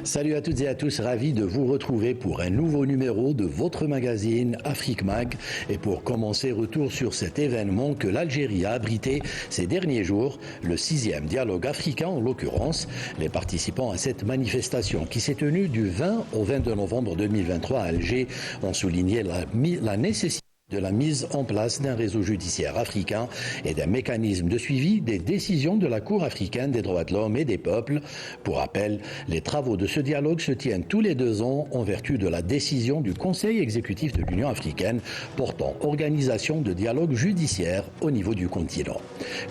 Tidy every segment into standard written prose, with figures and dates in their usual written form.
Salut à toutes et à tous, ravi de vous retrouver pour un nouveau numéro de votre magazine Afrique Mag. Et pour commencer, retour sur cet événement que l'Algérie a abrité ces derniers jours, le 6e dialogue africain en l'occurrence. Les participants à cette manifestation qui s'est tenue du 20 au 22 novembre 2023 à Alger ont souligné la nécessité de la mise en place d'un réseau judiciaire africain et d'un mécanisme de suivi des décisions de la Cour africaine des droits de l'homme et des peuples. Pour rappel, les travaux de ce dialogue se tiennent tous les 2 ans en vertu de la décision du Conseil exécutif de l'Union africaine portant organisation de dialogue judiciaire au niveau du continent.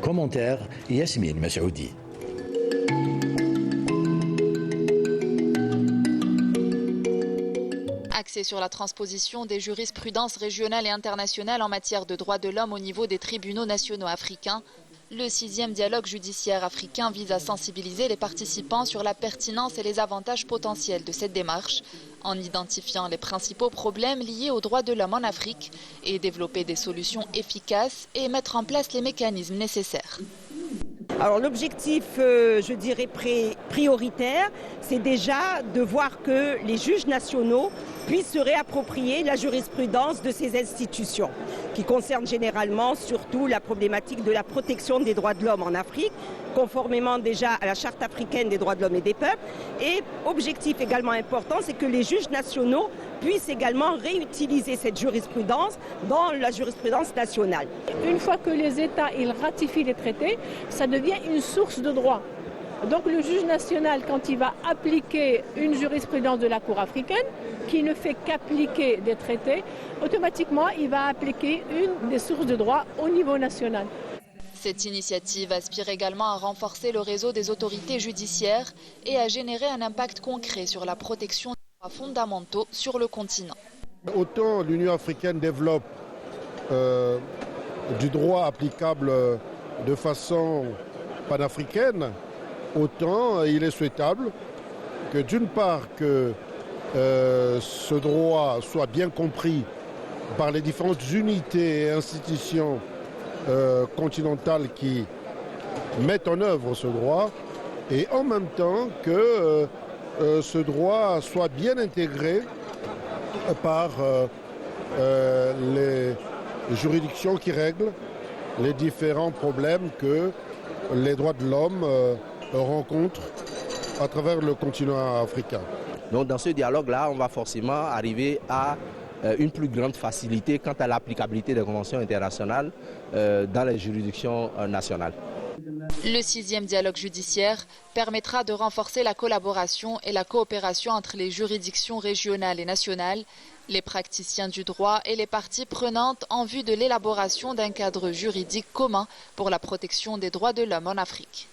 Commentaire, Yasmine Massoudi. Axé sur la transposition des jurisprudences régionales et internationales en matière de droits de l'homme au niveau des tribunaux nationaux africains, le 6e dialogue judiciaire africain vise à sensibiliser les participants sur la pertinence et les avantages potentiels de cette démarche, en identifiant les principaux problèmes liés aux droits de l'homme en Afrique et développer des solutions efficaces et mettre en place les mécanismes nécessaires. Alors l'objectif, je dirais prioritaire, c'est déjà de voir que les juges nationaux puissent se réapproprier la jurisprudence de ces institutions, qui concerne généralement surtout la problématique de la protection des droits de l'homme en Afrique, conformément déjà à la Charte africaine des droits de l'homme et des peuples. Et objectif également important, c'est que les juges nationaux puissent également réutiliser cette jurisprudence dans la jurisprudence nationale. Une fois que les États ratifient les traités, ça devient une source de droit. Donc le juge national, quand il va appliquer une jurisprudence de la Cour africaine, qui ne fait qu'appliquer des traités, automatiquement il va appliquer une des sources de droit au niveau national. Cette initiative aspire également à renforcer le réseau des autorités judiciaires et à générer un impact concret sur la protection des droits fondamentaux sur le continent. Autant l'Union africaine développe du droit applicable de façon panafricaine, autant il est souhaitable que d'une part que ce droit soit bien compris par les différentes unités et institutions continentales qui mettent en œuvre ce droit, et en même temps que ce droit soit bien intégré par les juridictions qui règlent les différents problèmes que les droits de l'homme rencontrent à travers le continent africain. Donc dans ce dialogue-là, on va forcément arriver à une plus grande facilité quant à l'applicabilité des conventions internationales dans les juridictions nationales. Le 6e dialogue judiciaire permettra de renforcer la collaboration et la coopération entre les juridictions régionales et nationales, les praticiens du droit et les parties prenantes en vue de l'élaboration d'un cadre juridique commun pour la protection des droits de l'homme en Afrique.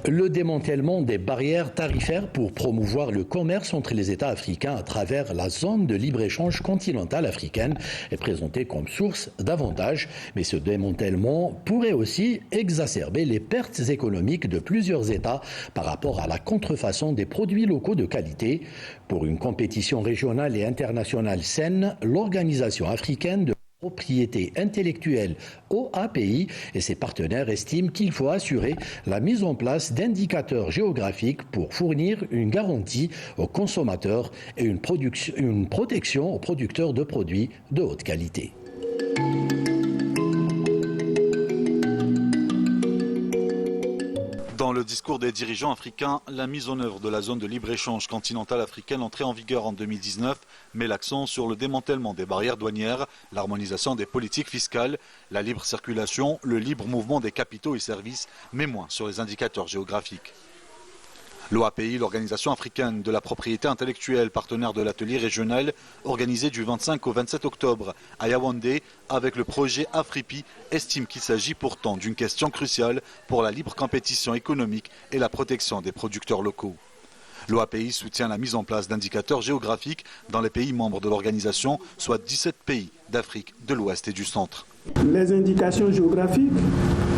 Le démantèlement des barrières tarifaires pour promouvoir le commerce entre les États africains à travers la zone de libre-échange continentale africaine est présenté comme source d'avantages, mais ce démantèlement pourrait aussi exacerber les pertes économiques de plusieurs États par rapport à la contrefaçon des produits locaux de qualité. Pour une compétition régionale et internationale saine, l'Organisation africaine de propriété intellectuelle OAPI et ses partenaires estiment qu'il faut assurer la mise en place d'indicateurs géographiques pour fournir une garantie aux consommateurs et une protection aux producteurs de produits de haute qualité. Dans le discours des dirigeants africains, la mise en œuvre de la zone de libre-échange continentale africaine entrée en vigueur en 2019 met l'accent sur le démantèlement des barrières douanières, l'harmonisation des politiques fiscales, la libre circulation, le libre mouvement des capitaux et services, mais moins sur les indicateurs géographiques. L'OAPI, l'Organisation africaine de la propriété intellectuelle, partenaire de l'atelier régional, organisé du 25 au 27 octobre à Yaoundé avec le projet Afripi, estime qu'il s'agit pourtant d'une question cruciale pour la libre compétition économique et la protection des producteurs locaux. L'OAPI soutient la mise en place d'indicateurs géographiques dans les pays membres de l'organisation, soit 17 pays d'Afrique de l'Ouest et du Centre. Les indications géographiques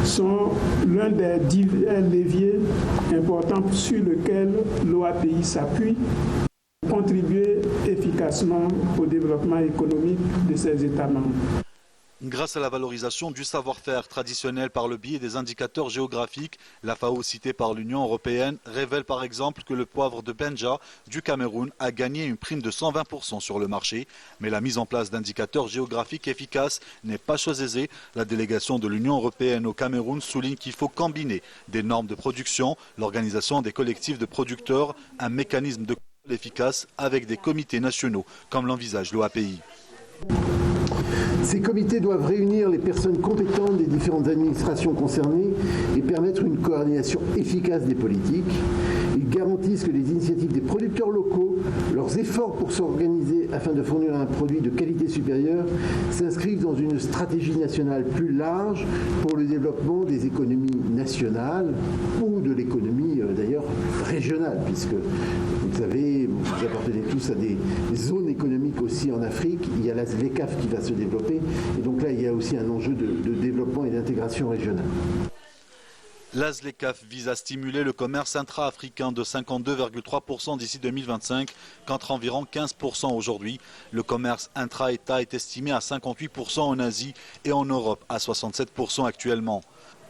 sont l'un des divers leviers importants sur lesquels l'OAPI s'appuie pour contribuer efficacement au développement économique de ses États membres. Grâce à la valorisation du savoir-faire traditionnel par le biais des indicateurs géographiques, la FAO citée par l'Union européenne révèle par exemple que le poivre de Benja du Cameroun a gagné une prime de 120% sur le marché. Mais la mise en place d'indicateurs géographiques efficaces n'est pas chose aisée. La délégation de l'Union européenne au Cameroun souligne qu'il faut combiner des normes de production, l'organisation des collectifs de producteurs, un mécanisme de contrôle efficace avec des comités nationaux, comme l'envisage l'OAPI. Ces comités doivent réunir les personnes compétentes des différentes administrations concernées et permettre une coordination efficace des politiques. Ils garantissent que les initiatives des producteurs locaux, leurs efforts pour s'organiser afin de fournir un produit de qualité supérieure, s'inscrivent dans une stratégie nationale plus large pour le développement des économies nationales ou de l'économie d'ailleurs régionale, puisque vous savez, vous appartenez tous à des zones économiques aussi en Afrique. Il y a la ZLECAf qui va se développer. Et donc là, il y a aussi un enjeu de développement et d'intégration régionale. La ZLECAf vise à stimuler le commerce intra-africain de 52,3% d'ici 2025, contre environ 15% aujourd'hui. Le commerce intra-État est estimé à 58% en Asie et en Europe à 67% actuellement.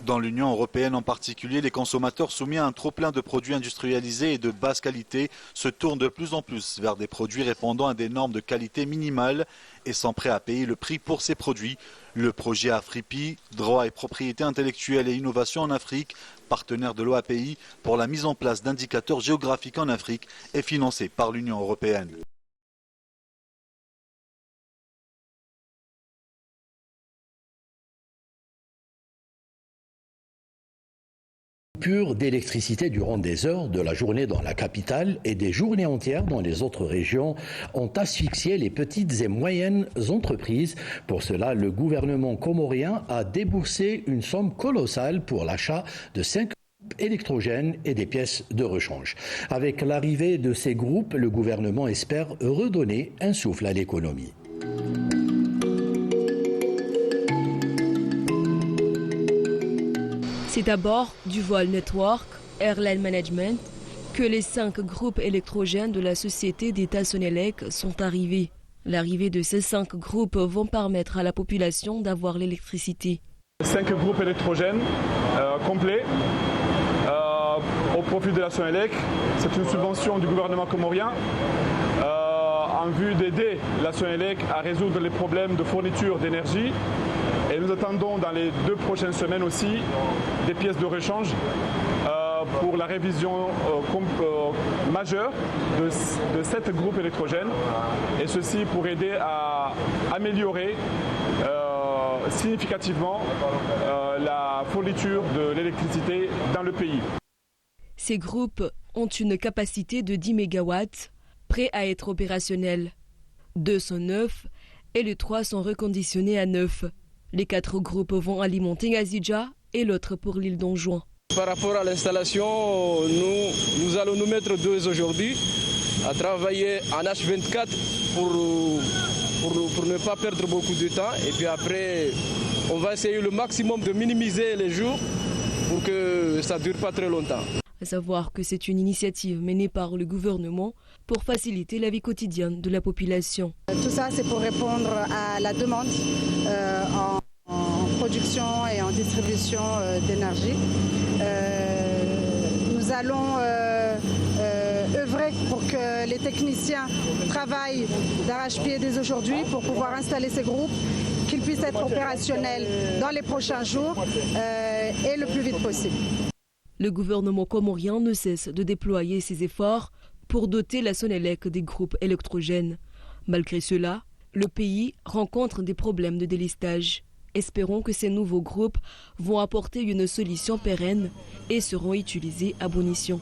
Dans l'Union européenne en particulier, les consommateurs soumis à un trop-plein de produits industrialisés et de basse qualité se tournent de plus en plus vers des produits répondant à des normes de qualité minimales et sont prêts à payer le prix pour ces produits. Le projet Afripi, droit et propriété intellectuelle et innovation en Afrique, partenaire de l'OAPI pour la mise en place d'indicateurs géographiques en Afrique, est financé par l'Union européenne. Coupure d'électricité durant des heures de la journée dans la capitale et des journées entières dans les autres régions ont asphyxié les petites et moyennes entreprises. Pour cela, le gouvernement comorien a déboursé une somme colossale pour l'achat de 5 groupes électrogènes et des pièces de rechange. Avec l'arrivée de ces groupes, le gouvernement espère redonner un souffle à l'économie. C'est d'abord du Vol Network, Airline Management, que les 5 groupes électrogènes de la société d'État Sonelec sont arrivés. L'arrivée de ces 5 groupes vont permettre à la population d'avoir l'électricité. 5 groupes électrogènes complets au profit de la Sonelec. C'est une subvention du gouvernement comorien en vue d'aider la Sonelec à résoudre les problèmes de fourniture d'énergie. Et nous attendons dans les 2 prochaines semaines aussi des pièces de rechange pour la révision majeure de 7 groupes électrogènes. Et ceci pour aider à améliorer significativement la fourniture de l'électricité dans le pays. Ces groupes ont une capacité de 10 MW, prêts à être opérationnels. 2 sont neufs et les 3 sont reconditionnés à neuf. Les 4 groupes vont alimenter Ngazidja et l'autre pour l'île d'Anjouan. Par rapport à l'installation, nous allons nous mettre deux aujourd'hui à travailler en H24 pour ne pas perdre beaucoup de temps. Et puis après, on va essayer le maximum de minimiser les jours pour que ça ne dure pas très longtemps. À savoir que c'est une initiative menée par le gouvernement pour faciliter la vie quotidienne de la population. Tout ça, c'est pour répondre à la demande en production et en distribution d'énergie. Nous allons œuvrer pour que les techniciens travaillent d'arrache-pied dès aujourd'hui pour pouvoir installer ces groupes, qu'ils puissent être opérationnels dans les prochains jours et le plus vite possible. Le gouvernement comorien ne cesse de déployer ses efforts pour doter la Sonelec des groupes électrogènes. Malgré cela, le pays rencontre des problèmes de délestage. Espérons que ces nouveaux groupes vont apporter une solution pérenne et seront utilisés à bon escient.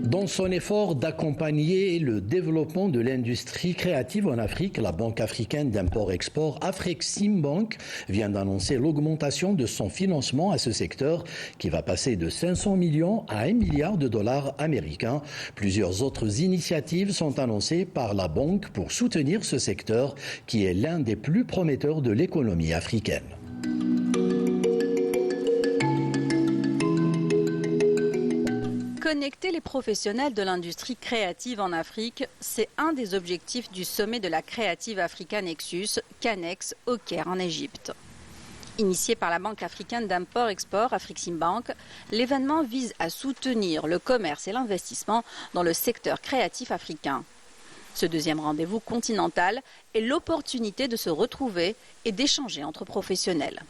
Dans son effort d'accompagner le développement de l'industrie créative en Afrique, la Banque africaine d'import-export Afreximbank vient d'annoncer l'augmentation de son financement à ce secteur qui va passer de 500 millions à 1 milliard de dollars américains. Plusieurs autres initiatives sont annoncées par la banque pour soutenir ce secteur qui est l'un des plus prometteurs de l'économie africaine. Connecter les professionnels de l'industrie créative en Afrique, c'est un des objectifs du sommet de la Creative Africa Nexus, CANEX, au Caire en Égypte. Initié par la Banque africaine d'import-export, Afreximbank, l'événement vise à soutenir le commerce et l'investissement dans le secteur créatif africain. Ce deuxième rendez-vous continental est l'opportunité de se retrouver et d'échanger entre professionnels.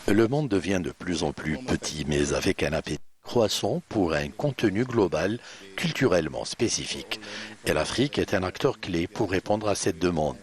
Le monde devient de plus en plus petit, mais avec un appétit croissant pour un contenu global culturellement spécifique. Et l'Afrique est un acteur clé pour répondre à cette demande.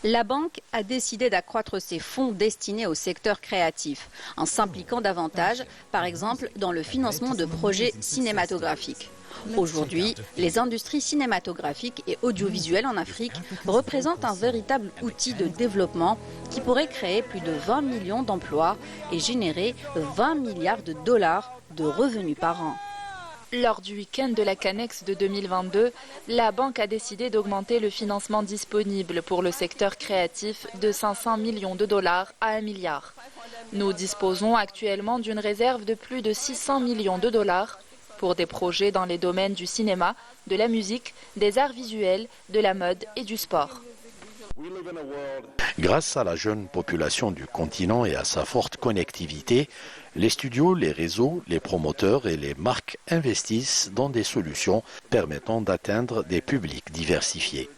La banque a décidé d'accroître ses fonds destinés au secteur créatif, en s'impliquant davantage, par exemple, dans le financement de projets cinématographiques. Aujourd'hui, les industries cinématographiques et audiovisuelles en Afrique représentent un véritable outil de développement qui pourrait créer plus de 20 millions d'emplois et générer 20 milliards de dollars de revenus par an. Lors du week-end de la CANEX de 2022, la banque a décidé d'augmenter le financement disponible pour le secteur créatif de 500 millions de dollars à 1 milliard. Nous disposons actuellement d'une réserve de plus de 600 millions de dollars pour des projets dans les domaines du cinéma, de la musique, des arts visuels, de la mode et du sport. Grâce à la jeune population du continent et à sa forte connectivité, les studios, les réseaux, les promoteurs et les marques investissent dans des solutions permettant d'atteindre des publics diversifiés.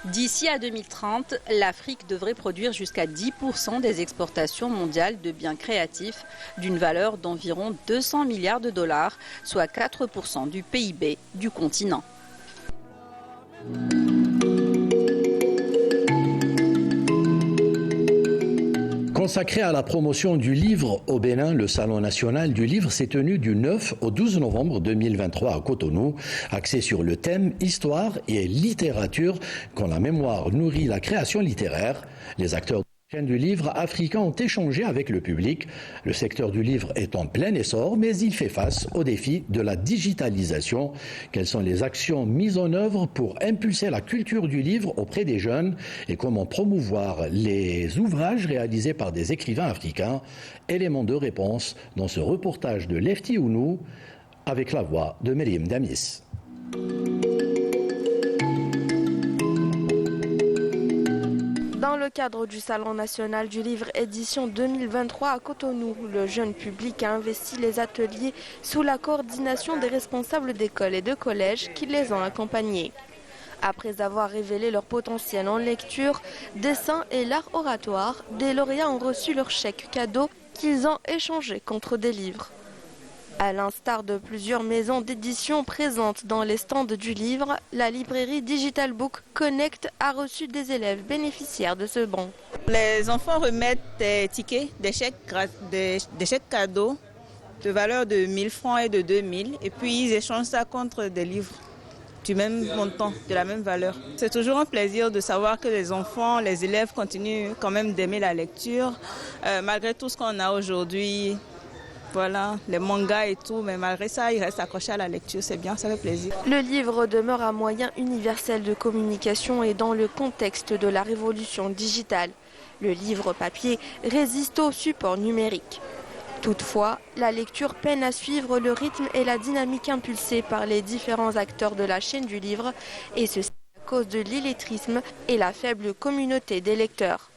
D'ici à 2030, l'Afrique devrait produire jusqu'à 10% des exportations mondiales de biens créatifs d'une valeur d'environ 200 milliards de dollars, soit 4% du PIB du continent. Consacré à la promotion du livre au Bénin, le Salon national du livre s'est tenu du 9 au 12 novembre 2023 à Cotonou, axé sur le thème Histoire et littérature, quand la mémoire nourrit la création littéraire. Les acteurs de la chaîne du livre africain ont échangé avec le public. Le secteur du livre est en plein essor, mais il fait face au défi de la digitalisation. Quelles sont les actions mises en œuvre pour impulser la culture du livre auprès des jeunes et comment promouvoir les ouvrages réalisés par des écrivains africains? Élément de réponse dans ce reportage de Lefty Ounou avec la voix de Myriam Damis. Dans le cadre du Salon national du livre édition 2023 à Cotonou, le jeune public a investi les ateliers sous la coordination des responsables d'écoles et de collèges qui les ont accompagnés. Après avoir révélé leur potentiel en lecture, dessin et l'art oratoire, des lauréats ont reçu leur chèque cadeau qu'ils ont échangé contre des livres. À l'instar de plusieurs maisons d'édition présentes dans les stands du livre, la librairie Digital Book Connect a reçu des élèves bénéficiaires de ce bon. Les enfants remettent des tickets, des chèques cadeaux de valeur de 1000 francs et de 2000 et puis ils échangent ça contre des livres du même montant, de la même valeur. C'est toujours un plaisir de savoir que les enfants, les élèves continuent quand même d'aimer la lecture malgré tout ce qu'on a aujourd'hui. Voilà, les mangas et tout, mais malgré ça, ils restent accrochés à la lecture, c'est bien, ça fait plaisir. Le livre demeure un moyen universel de communication et dans le contexte de la révolution digitale. Le livre papier résiste au support numérique. Toutefois, la lecture peine à suivre le rythme et la dynamique impulsée par les différents acteurs de la chaîne du livre, et ceci à cause de l'illettrisme et la faible communauté des lecteurs.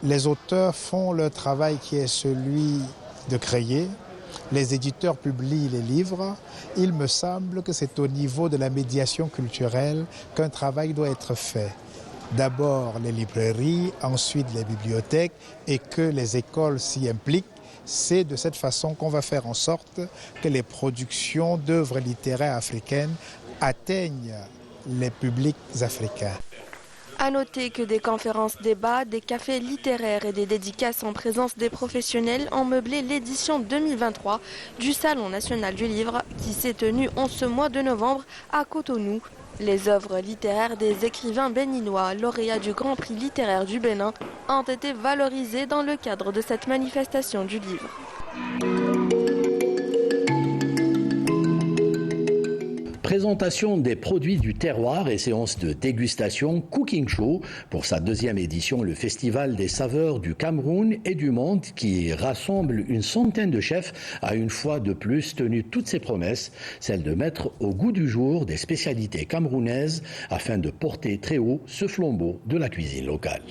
Les auteurs font leur travail qui est celui de créer. Les éditeurs publient les livres. Il me semble que c'est au niveau de la médiation culturelle qu'un travail doit être fait. D'abord les librairies, ensuite les bibliothèques et que les écoles s'y impliquent. C'est de cette façon qu'on va faire en sorte que les productions d'œuvres littéraires africaines atteignent les publics africains. À noter que des conférences débats, des cafés littéraires et des dédicaces en présence des professionnels ont meublé l'édition 2023 du Salon national du livre qui s'est tenu en ce mois de novembre à Cotonou. Les œuvres littéraires des écrivains béninois, lauréats du Grand Prix littéraire du Bénin, ont été valorisées dans le cadre de cette manifestation du livre. Présentation des produits du terroir et séance de dégustation Cooking Show. Pour sa deuxième édition, le Festival des saveurs du Cameroun et du monde qui rassemble une centaine de chefs a une fois de plus tenu toutes ses promesses, celle de mettre au goût du jour des spécialités camerounaises afin de porter très haut ce flambeau de la cuisine locale.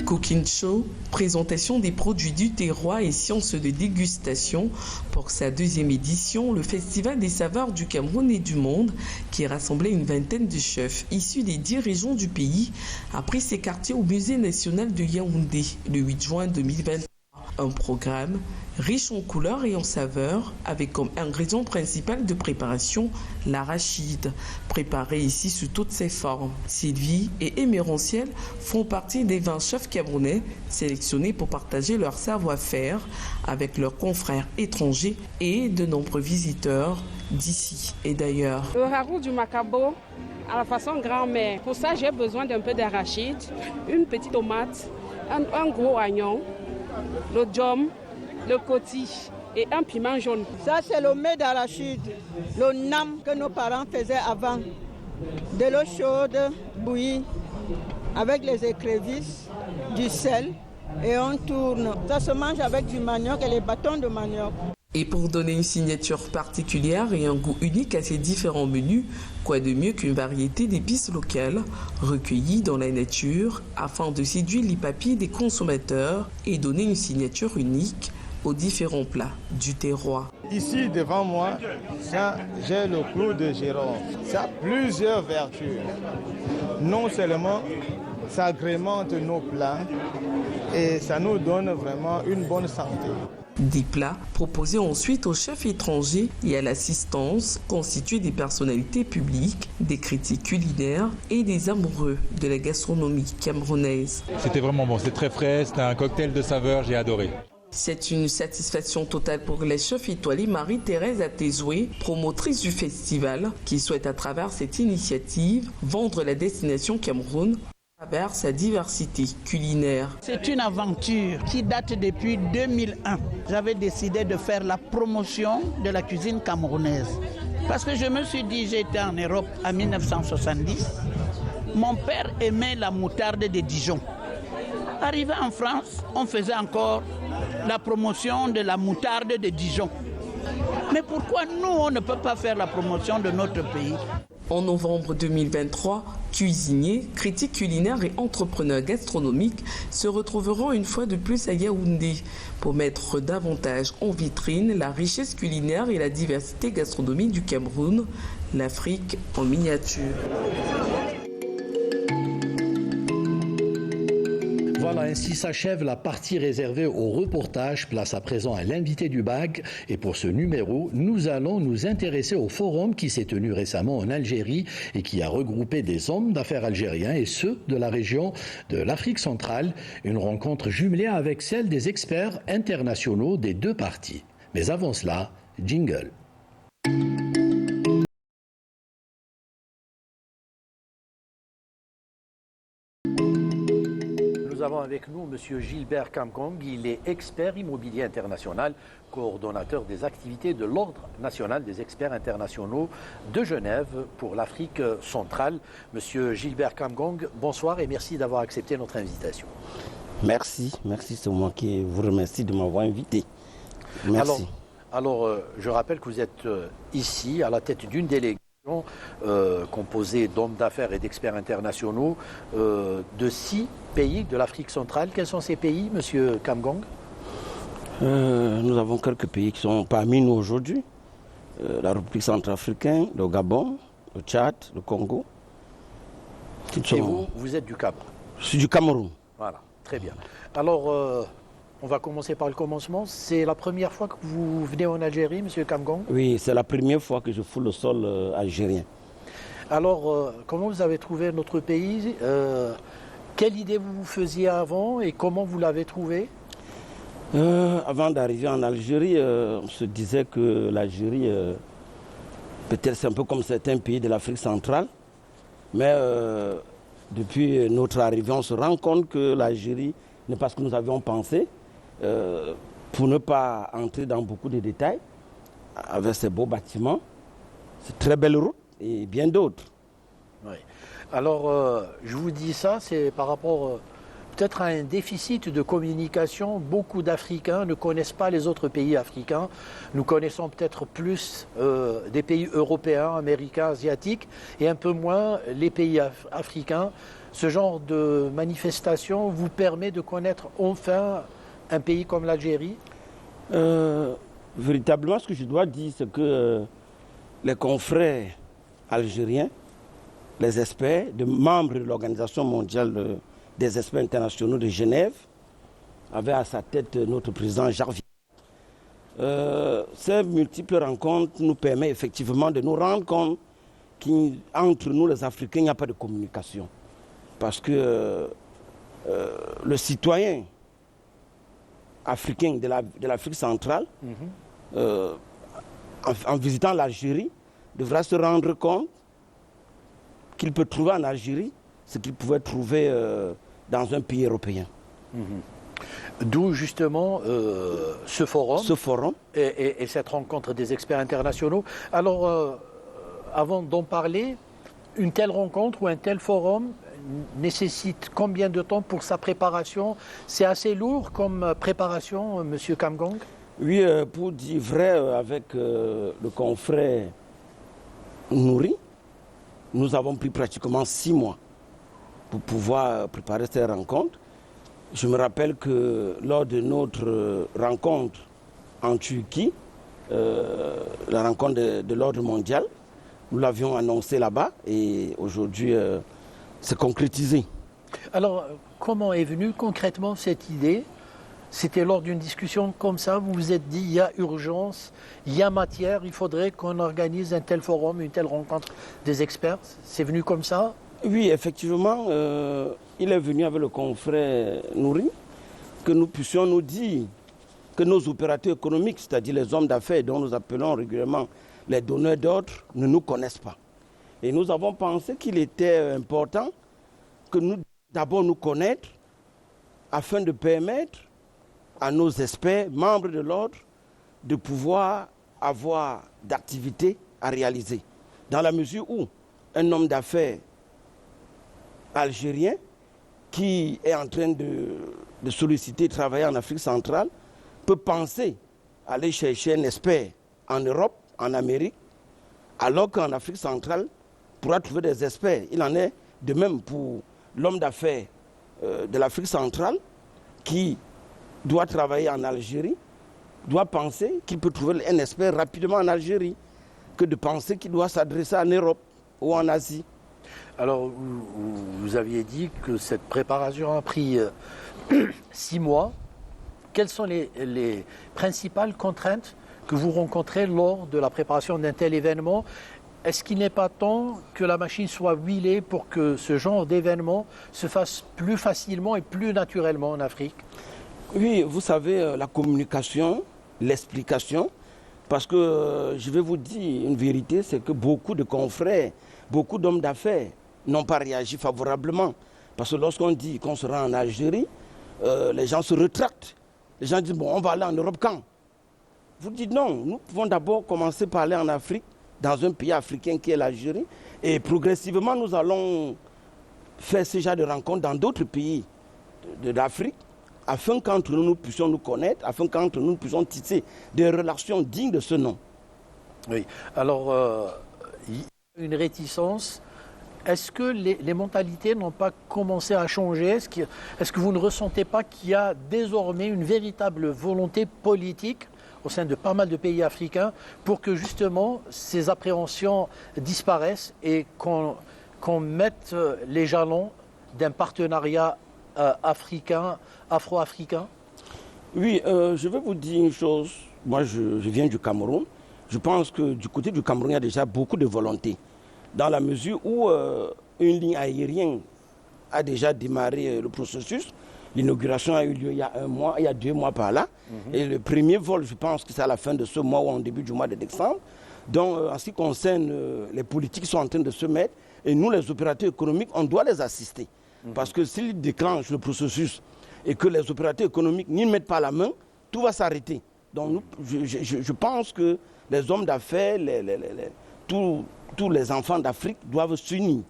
Cooking Show, présentation des produits du terroir et séance de dégustation. Pour sa deuxième édition, le Festival des saveurs du Cameroun et du monde, qui rassemblait une vingtaine de chefs issus des 10 régions du pays, a pris ses quartiers au Musée national de Yaoundé le 8 juin 2023. Un programme riche en couleurs et en saveurs, avec comme ingrédient principal de préparation l'arachide, préparé ici sous toutes ses formes. Sylvie et Éméranciel font partie des 20 chefs camerounais sélectionnés pour partager leur savoir-faire avec leurs confrères étrangers et de nombreux visiteurs d'ici et d'ailleurs. Le ragoût du macabo à la façon grand-mère. Pour ça, j'ai besoin d'un peu d'arachide, une petite tomate, un gros oignon, le djom, le koti et un piment jaune. Ça, c'est le mets d'arachide, le nam que nos parents faisaient avant. De l'eau chaude, bouillie, avec les écrevisses, du sel, et on tourne. Ça se mange avec du manioc et les bâtons de manioc. Et pour donner une signature particulière et un goût unique à ces différents menus, quoi de mieux qu'une variété d'épices locales recueillies dans la nature afin de séduire les papilles des consommateurs et donner une signature unique aux différents plats du terroir. Ici devant moi, j'ai le clou de Gérard. Ça a plusieurs vertus. Non seulement ça agrémente nos plats et ça nous donne vraiment une bonne santé. Des plats proposés ensuite aux chefs étrangers et à l'assistance, constitués des personnalités publiques, des critiques culinaires et des amoureux de la gastronomie camerounaise. C'était vraiment bon, c'était très frais, c'était un cocktail de saveurs, j'ai adoré. C'est une satisfaction totale pour les chefs étoilés Marie-Thérèse Atezoué, promotrice du festival, qui souhaite à travers cette initiative vendre la destination Cameroun à travers sa diversité culinaire. C'est une aventure qui date depuis 2001. J'avais décidé de faire la promotion de la cuisine camerounaise. Parce que je me suis dit, j'étais en Europe en 1970. Mon père aimait la moutarde de Dijon. Arrivé en France, on faisait encore la promotion de la moutarde de Dijon. Mais pourquoi nous, on ne peut pas faire la promotion de notre pays ? En novembre 2023, cuisiniers, critiques culinaires et entrepreneurs gastronomiques se retrouveront une fois de plus à Yaoundé pour mettre davantage en vitrine la richesse culinaire et la diversité gastronomique du Cameroun, l'Afrique en miniature. Voilà, ainsi s'achève la partie réservée au reportage. Place à présent à l'invité du BAG. Et pour ce numéro, nous allons nous intéresser au forum qui s'est tenu récemment en Algérie et qui a regroupé des hommes d'affaires algériens et ceux de la région de l'Afrique centrale. Une rencontre jumelée avec celle des experts internationaux des deux parties. Mais avant cela, jingle. Nous avons avec nous M. Gilbert Kamkong. Il est expert immobilier international, coordonnateur des activités de l'Ordre national des experts internationaux de Genève pour l'Afrique centrale. M. Gilbert Kamkong, bonsoir et merci d'avoir accepté notre invitation. Merci, c'est moi qui vous remercie de m'avoir invité. Merci. Alors, je rappelle que vous êtes ici à la tête d'une délégation composée d'hommes d'affaires et d'experts internationaux de 6 pays de l'Afrique centrale. Quels sont ces pays, M. Kamkong? Nous avons quelques pays qui sont parmi nous aujourd'hui. La République centrafricaine, le Gabon, le Tchad, le Congo. Et vous êtes du Cameroun? Je suis du Cameroun. Voilà, très bien. Alors, on va commencer par le commencement. C'est la première fois que vous venez en Algérie, M. Kamkong? Oui, c'est la première fois que je foule le sol algérien. Alors, comment vous avez trouvé notre pays? Quelle idée vous vous faisiez avant et comment vous l'avez trouvé? Avant d'arriver en Algérie, on se disait que l'Algérie, peut-être c'est un peu comme certains pays de l'Afrique centrale, mais depuis notre arrivée, on se rend compte que l'Algérie n'est pas ce que nous avions pensé. pour ne pas entrer dans beaucoup de détails, avec ces beaux bâtiments, ces très belles routes et bien d'autres. Oui. Alors, je vous dis ça, c'est par rapport peut-être à un déficit de communication. Beaucoup d'Africains ne connaissent pas les autres pays africains. Nous connaissons peut-être plus des pays européens, américains, asiatiques, et un peu moins les pays africains. Ce genre de manifestation vous permet de connaître enfin un pays comme l'Algérie? Véritablement, ce que je dois dire, c'est que les confrères algériens, les experts, de membres de l'Organisation mondiale des experts internationaux de Genève, avaient à sa tête notre président Jacques Villard. Ces multiples rencontres nous permettent effectivement de nous rendre compte qu'entre nous les Africains, il n'y a pas de communication. Parce que le citoyen africain de l'Afrique centrale, en visitant l'Algérie, devra se rendre compte qu'il peut trouver en Algérie ce qu'il pouvait trouver dans un pays européen. D'où justement ce forum, et cette rencontre des experts internationaux. Alors, avant d'en parler, une telle rencontre ou un tel forum nécessite combien de temps pour sa préparation? C'est assez lourd comme préparation, Monsieur Kamgong? Oui, pour dire vrai, avec le confrère Nouri, nous avons pris pratiquement 6 mois pour pouvoir préparer cette rencontre. Je me rappelle que lors de notre rencontre en Turquie, la rencontre de l'ordre mondial, nous l'avions annoncé là-bas et aujourd'hui, c'est concrétisé. Alors, comment est venue concrètement cette idée? C'était lors d'une discussion comme ça, vous vous êtes dit, il y a urgence, il y a matière, il faudrait qu'on organise un tel forum, une telle rencontre des experts. C'est venu comme ça? Oui, effectivement, il est venu avec le confrère Nouri, que nous puissions nous dire que nos opérateurs économiques, c'est-à-dire les hommes d'affaires dont nous appelons régulièrement les donneurs d'ordre, ne nous connaissent pas. Et nous avons pensé qu'il était important que nous d'abord nous connaître afin de permettre à nos experts, membres de l'ordre, de pouvoir avoir d'activités à réaliser. Dans la mesure où un homme d'affaires algérien qui est en train de solliciter travailler en Afrique centrale peut penser aller chercher un expert en Europe, en Amérique, alors qu'en Afrique centrale, pourra trouver des experts. Il en est de même pour l'homme d'affaires de l'Afrique centrale qui doit travailler en Algérie, doit penser qu'il peut trouver un expert rapidement en Algérie que de penser qu'il doit s'adresser en Europe ou en Asie. Alors, vous aviez dit que cette préparation a pris 6 mois. Quelles sont les principales contraintes que vous rencontrez lors de la préparation d'un tel événement? Est-ce qu'il n'est pas temps que la machine soit huilée pour que ce genre d'événement se fasse plus facilement et plus naturellement en Afrique? Oui, vous savez, la communication, l'explication, parce que je vais vous dire une vérité, c'est que beaucoup de confrères, beaucoup d'hommes d'affaires n'ont pas réagi favorablement. Parce que lorsqu'on dit qu'on sera en Algérie, les gens se rétractent. Les gens disent, bon, on va aller en Europe quand? Vous dites non, nous pouvons d'abord commencer par aller en Afrique, dans un pays africain qui est l'Algérie, et progressivement nous allons faire ce genre de rencontres dans d'autres pays d'Afrique, afin qu'entre nous, nous puissions nous connaître, afin qu'entre nous, nous puissions tisser des relations dignes de ce nom. Oui, alors, il y a une réticence. Est-ce que les mentalités n'ont pas commencé à changer? Est-ce que vous ne ressentez pas qu'il y a désormais une véritable volonté politique au sein de pas mal de pays africains pour que justement ces appréhensions disparaissent et qu'on mette les jalons d'un partenariat afro-africain? Oui, je vais vous dire une chose. Moi, je viens du Cameroun. Je pense que du côté du Cameroun, il y a déjà beaucoup de volonté. Dans la mesure où une ligne aérienne a déjà démarré le processus. L'inauguration a eu lieu il y a 1 mois, il y a 2 mois par là. Et le premier vol, je pense que c'est à la fin de ce mois ou en début du mois de décembre. Donc, en ce qui concerne les politiques qui sont en train de se mettre, et nous, les opérateurs économiques, on doit les assister. Parce que s'ils déclenchent le processus et que les opérateurs économiques n'y mettent pas la main, tout va s'arrêter. Donc je pense que les hommes d'affaires, tous les enfants d'Afrique doivent s'unir.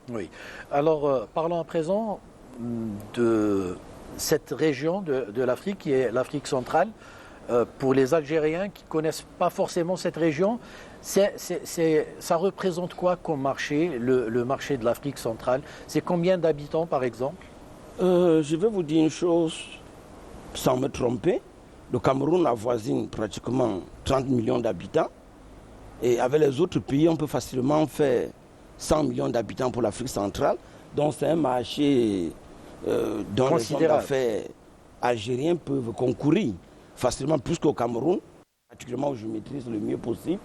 Oui. Alors, parlons à présent de cette région de l'Afrique, qui est l'Afrique centrale. Pour les Algériens qui ne connaissent pas forcément cette région, ça représente quoi comme marché, le marché de l'Afrique centrale? C'est combien d'habitants, par exemple? Je vais vous dire une chose, sans me tromper. Le Cameroun avoisine pratiquement 30 millions d'habitants. Et avec les autres pays, on peut facilement faire 100 millions d'habitants pour l'Afrique centrale. Donc c'est un marché dont les hommes d'affaires algériens peuvent concourir facilement plus qu'au Cameroun, particulièrement où je maîtrise le mieux possible.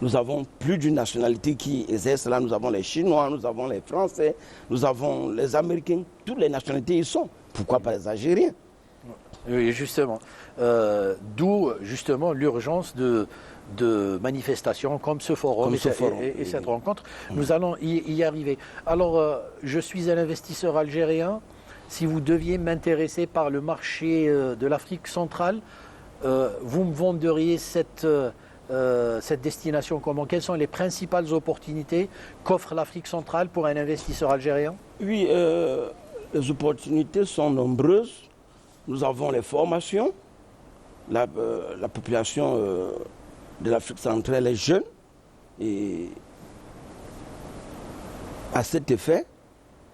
Nous avons plus d'une nationalité qui exerce là. Nous avons les Chinois, nous avons les Français, nous avons les Américains. Toutes les nationalités y sont. Pourquoi pas les Algériens? Oui, justement. D'où justement l'urgence de manifestations comme ce forum et cette rencontre. Nous allons y arriver. Alors, je suis un investisseur algérien. Si vous deviez m'intéresser par le marché de l'Afrique centrale, vous me venderiez cette destination comment? Quelles sont les principales opportunités qu'offre l'Afrique centrale pour un investisseur algérien? Oui, les opportunités sont nombreuses. Nous avons les formations. La population de l'Afrique centrale est jeune. Et à cet effet,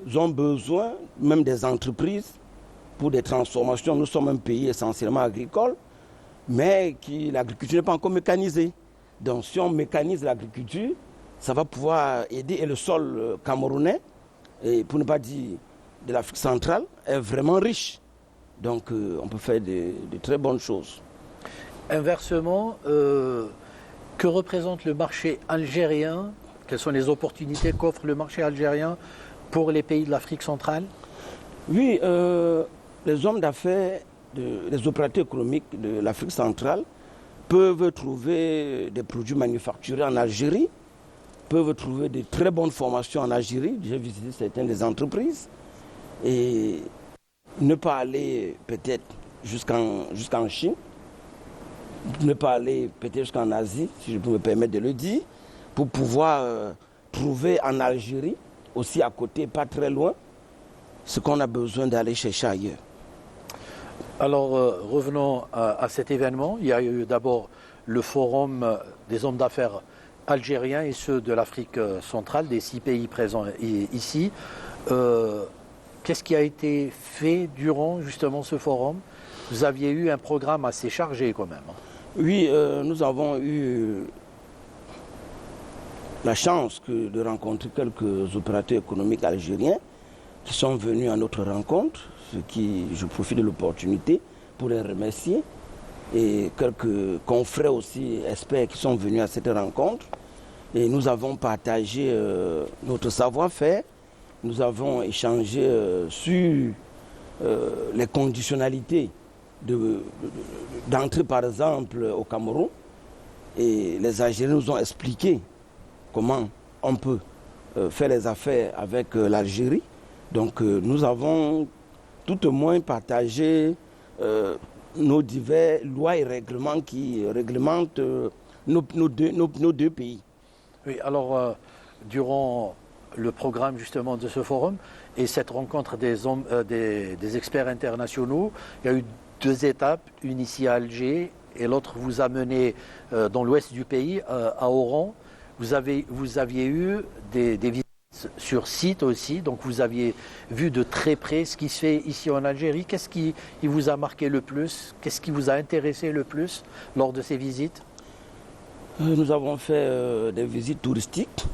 ils ont besoin même des entreprises pour des transformations. Nous sommes un pays essentiellement agricole, mais l'agriculture n'est pas encore mécanisée. Donc si on mécanise l'agriculture, ça va pouvoir aider. Et le sol camerounais, et pour ne pas dire de l'Afrique centrale, est vraiment riche. Donc on peut faire de très bonnes choses. Inversement, que représente le marché algérien? Quelles sont les opportunités qu'offre le marché algérien pour les pays de l'Afrique centrale? Oui, les hommes d'affaires, les opérateurs économiques de l'Afrique centrale peuvent trouver des produits manufacturés en Algérie, peuvent trouver de très bonnes formations en Algérie. J'ai visité certaines des entreprises et ne pas aller peut-être jusqu'en Chine, ne pas aller peut-être jusqu'en Asie, si je peux me permettre de le dire, pour pouvoir trouver en Algérie, aussi à côté, pas très loin, ce qu'on a besoin d'aller chercher ailleurs. Alors revenons à cet événement. Il y a eu d'abord le forum des hommes d'affaires algériens et ceux de l'Afrique centrale, des 6 pays présents ici. Qu'est-ce qui a été fait durant justement ce forum? Vous aviez eu un programme assez chargé quand même. Oui, nous avons eu la chance de rencontrer quelques opérateurs économiques algériens qui sont venus à notre rencontre, je profite de l'opportunité pour les remercier, et quelques confrères aussi, experts qui sont venus à cette rencontre. Et nous avons partagé notre savoir-faire, nous avons échangé sur les conditionnalités d'entrer par exemple au Cameroun, et les Algériens nous ont expliqué comment on peut faire les affaires avec l'Algérie. Donc nous avons tout au moins partagé nos divers lois et règlements qui réglementent nos deux pays. Oui, alors durant le programme justement de ce forum et cette rencontre des experts internationaux, il y a eu 2 étapes, une ici à Alger et l'autre vous a mené dans l'ouest du pays, à Oran. Vous aviez eu des visites sur site aussi, donc vous aviez vu de très près ce qui se fait ici en Algérie. Qu'est-ce qui vous a marqué le plus? Qu'est-ce qui vous a intéressé le plus lors de ces visites? Nous avons fait des visites touristiques,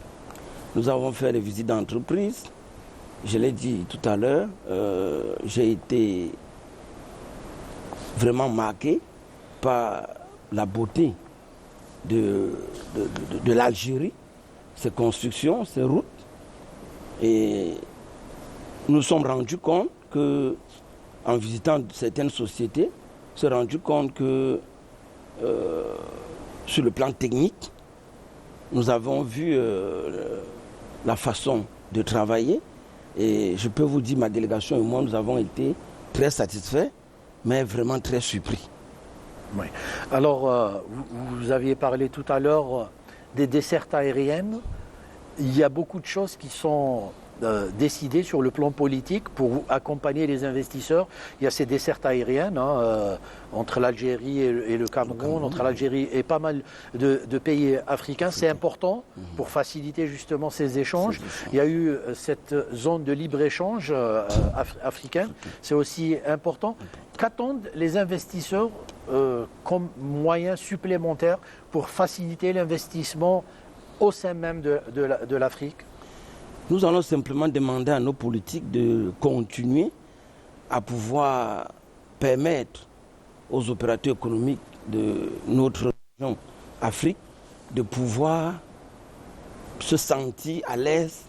nous avons fait des visites d'entreprise. Je l'ai dit tout à l'heure, j'ai été vraiment marqué par la beauté de l'Algérie, ses constructions, ses routes. Et nous nous sommes rendus compte que, en visitant certaines sociétés, on s'est rendu compte que sur le plan technique, nous avons vu la façon de travailler. Et je peux vous dire, ma délégation et moi, nous avons été très satisfaits, mais vraiment très surpris. Oui. Alors, vous aviez parlé tout à l'heure des dessertes aériennes. Il y a beaucoup de choses qui sont décidées sur le plan politique pour accompagner les investisseurs. Il y a ces dessertes aériennes entre l'Algérie et le Cameroun, entre l'Algérie et pas mal de pays africains. C'est important pour faciliter justement ces échanges. Il y a eu cette zone de libre-échange africain. C'est aussi important. Qu'attendent les investisseurs comme moyen supplémentaire pour faciliter l'investissement au sein même de l'Afrique? Nous allons simplement demander à nos politiques de continuer à pouvoir permettre aux opérateurs économiques de notre région Afrique de pouvoir se sentir à l'aise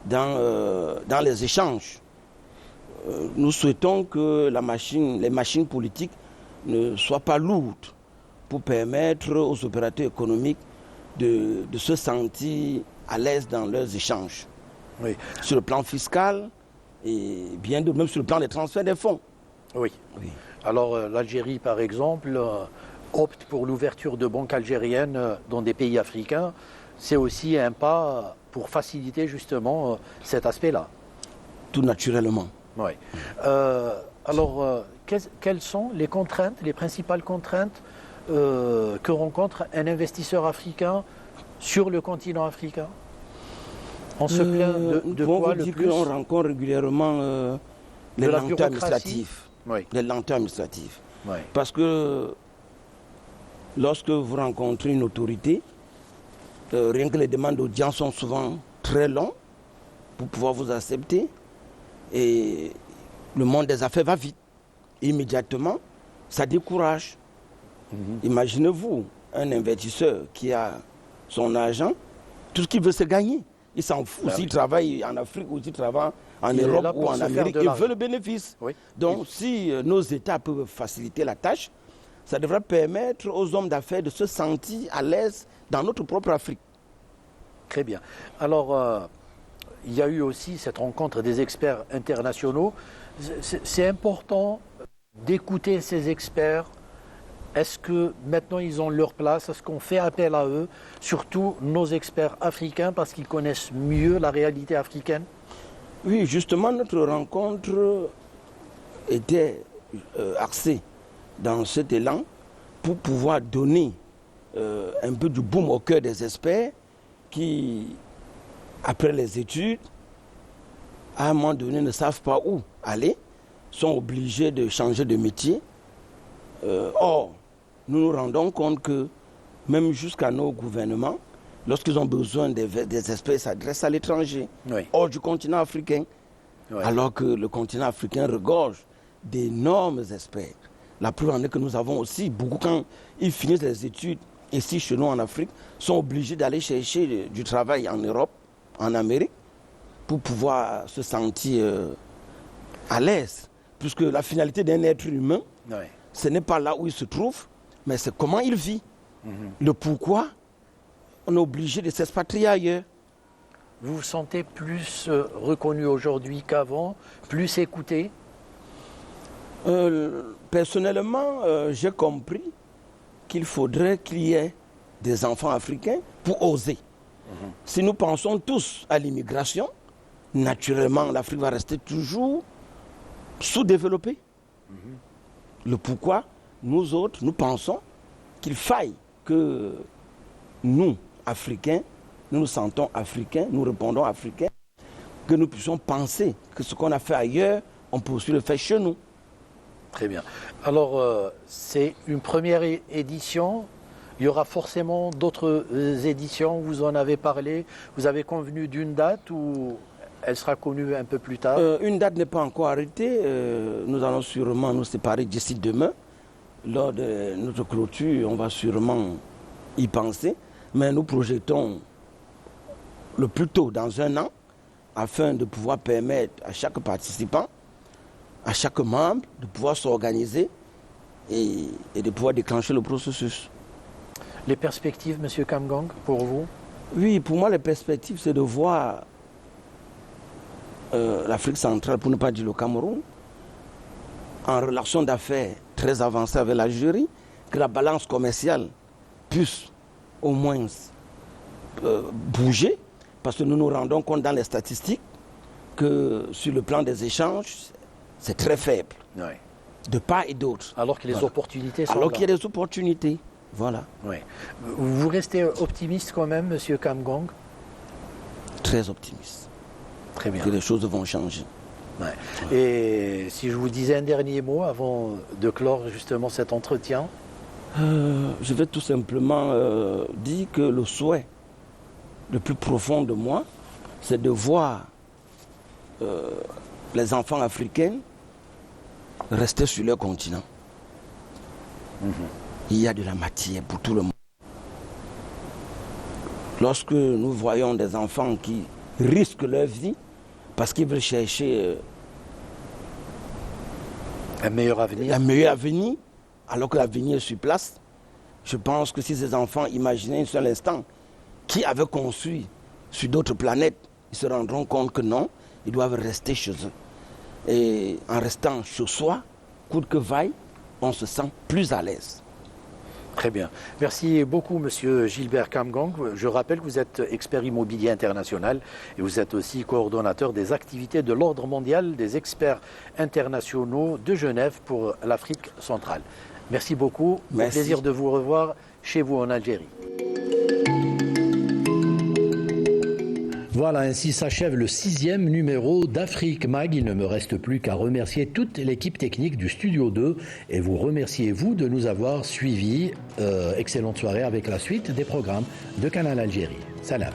dans les échanges. Nous souhaitons que les machines politiques ne soient pas lourdes pour permettre aux opérateurs économiques de se sentir à l'aise dans leurs échanges. Oui. Sur le plan fiscal et bien d'autres, même sur le plan des transferts des fonds. Oui. Alors l'Algérie, par exemple, opte pour l'ouverture de banques algériennes dans des pays africains. C'est aussi un pas pour faciliter justement cet aspect-là. Tout naturellement. Oui. Alors, quelles sont les contraintes, les principales contraintes que rencontre un investisseur africain sur le continent africain? On se plaint de quoi le plus? On rencontre régulièrement les lenteurs administratives. Oui. Les lenteurs administratives. Oui. Parce que lorsque vous rencontrez une autorité, rien que les demandes d'audience sont souvent très longues pour pouvoir vous accepter. Et le monde des affaires va vite. Immédiatement, ça décourage. Imaginez-vous un investisseur qui a son argent, tout ce qu'il veut c'est gagner. Il s'en fout s'il travaille en Afrique ou s'il travaille en Europe ou en Amérique, il veut le bénéfice. Oui. Donc si nos États peuvent faciliter la tâche, ça devrait permettre aux hommes d'affaires de se sentir à l'aise dans notre propre Afrique. Très bien. Alors, il y a eu aussi cette rencontre des experts internationaux. C'est important d'écouter ces experts. Est-ce que maintenant ils ont leur place? Est-ce qu'on fait appel à eux? Surtout nos experts africains parce qu'ils connaissent mieux la réalité africaine? Oui, justement, notre rencontre était axée dans cet élan pour pouvoir donner un peu du boom au cœur des experts qui, après les études, à un moment donné ne savent pas où aller, sont obligés de changer de métier. Or, nous nous rendons compte que même jusqu'à nos gouvernements, lorsqu'ils ont besoin des experts, ils s'adressent à l'étranger, hors du continent africain, alors que le continent africain regorge d'énormes experts. La preuve en est que nous avons aussi beaucoup, quand ils finissent les études ici chez nous en Afrique, sont obligés d'aller chercher du travail en Europe, en Amérique, pour pouvoir se sentir à l'aise. Puisque la finalité d'un être humain, ce n'est pas là où il se trouve, mais c'est comment il vit. Le pourquoi on est obligé de s'expatrier ailleurs. Vous vous sentez plus reconnu aujourd'hui qu'avant, plus écouté? Personnellement, j'ai compris qu'il faudrait qu'il y ait des enfants africains pour oser. Si nous pensons tous à l'immigration, naturellement, l'Afrique va rester toujours sous-développée. Le pourquoi, nous autres, nous pensons qu'il faille que nous, Africains, nous nous sentons africains, nous répondons africains, que nous puissions penser que ce qu'on a fait ailleurs, on peut aussi le faire chez nous. Très bien. Alors, c'est une première édition. Il y aura forcément d'autres éditions. Vous en avez parlé. Vous avez convenu d'une date ou elle sera connue un peu plus tard? Une date n'est pas encore arrêtée. Nous allons sûrement nous séparer d'ici demain. Lors de notre clôture, on va sûrement y penser. Mais nous projetons le plus tôt dans un an afin de pouvoir permettre à chaque participant, à chaque membre de pouvoir s'organiser et de pouvoir déclencher le processus. Les perspectives, M. Kamgang, pour vous? Oui, pour moi, les perspectives, c'est de voir l'Afrique centrale, pour ne pas dire le Cameroun, en relation d'affaires très avancée avec l'Algérie, que la balance commerciale puisse au moins bouger, parce que nous nous rendons compte dans les statistiques que sur le plan des échanges, c'est très faible, de part et d'autre. Alors que les opportunités sont là. Alors qu'il y a des opportunités, voilà. Oui. Vous restez optimiste quand même, M. Kamgong? Très optimiste. Très bien. Que les choses vont changer. Ouais. Et si je vous disais un dernier mot avant de clore justement cet entretien? Je vais tout simplement dire que le souhait le plus profond de moi, c'est de voir les enfants africains rester sur leur continent. Il y a de la matière pour tout le monde. Lorsque nous voyons des enfants qui risquent leur vie parce qu'ils veulent chercher un meilleur avenir, alors que l'avenir est sur place, je pense que si ces enfants imaginaient un seul instant qui avaient construit sur d'autres planètes, ils se rendront compte que non, ils doivent rester chez eux. Et en restant chez soi, coûte que vaille, on se sent plus à l'aise. Très bien. Merci beaucoup, Monsieur Gilbert Kamgong. Je rappelle que vous êtes expert immobilier international et vous êtes aussi coordonnateur des activités de l'Ordre mondial des experts internationaux de Genève pour l'Afrique centrale. Merci beaucoup. Merci. Au plaisir de vous revoir chez vous en Algérie. Voilà, ainsi s'achève le 6e numéro d'Afrique Mag. Il ne me reste plus qu'à remercier toute l'équipe technique du Studio 2 et vous remercier, vous, de nous avoir suivis. Excellente soirée avec la suite des programmes de Canal Algérie. Salam.